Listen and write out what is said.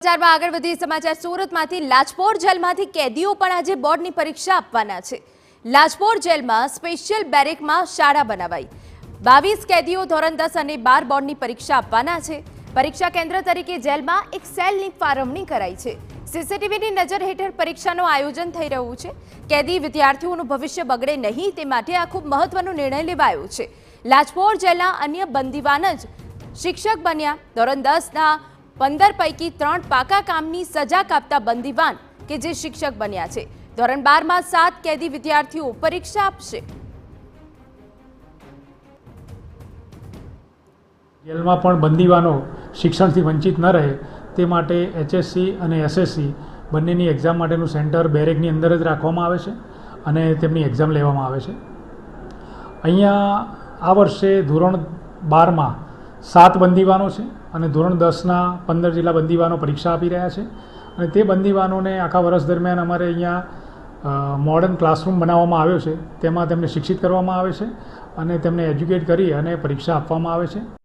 સમાચારમાં આગળ વધીએ સમાચાર સુરતમાંથી લાજપોર જેલમાંથી કેદીઓ પણ આજે બોર્ડની પરીક્ષા આપવાના છે। લાજપોર જેલમાં સ્પેશિયલ બેરેકમાં શાળા બનાવાઈ 22 કેદીઓ ધોરણ 10 અને 12 બોર્ડની પરીક્ષા આપવાના છે। પરીક્ષા કેન્દ્ર તરીકે જેલમાં એક સેલની ફાળવણી કરાઈ છે। સીસીટીવીની નજર હેઠળ પરીક્ષાનું આયોજન થઈ રહ્યું છે। કેદી વિદ્યાર્થીઓનું ભવિષ્ય બગડે નહીં તે માટે આ ખૂબ મહત્વનો નિર્ણય લેવાયો છે। લાજપોર જેલના અન્ય બંદીવાન જ શિક્ષક બન્યા। ધોરણ 10ના 15 પૈકી 3 પાકા કામની સજા કાપતા બંદીવાન કે જે શિક્ષક બન્યા છે। ધોરણ 12માં 7 કેદી વિદ્યાર્થીઓ પરીક્ષા આપશે। જેલમાં પણ બંદીવાનો શિક્ષણથી વંચિત ન રહે તે માટે એચએસસી અને એસએસસી બંનેની એક્ઝામ માટેનું સેન્ટર બેરેકની અંદર જ રાખવામાં આવે છે અને તેમની એક્ઝામ લેવામાં આવે છે। અહીંયા આ વર્ષે ધોરણ 12માં 7 બંદીવાનો છે અને ધોરણ 10ના 15 જેટલા બંદીવાનો પરીક્ષા આપી રહ્યા છે અને તે બંદીવાનોને આખા વર્ષ દરમિયાન અમારે અહીંયા મોડર્ન ક્લાસરૂમ બનાવવામાં આવ્યો છે। તેમાં તેમને શિક્ષિત કરવામાં આવે છે અને તેમને એજ્યુકેટ કરી અને પરીક્ષા આપવામાં આવે છે।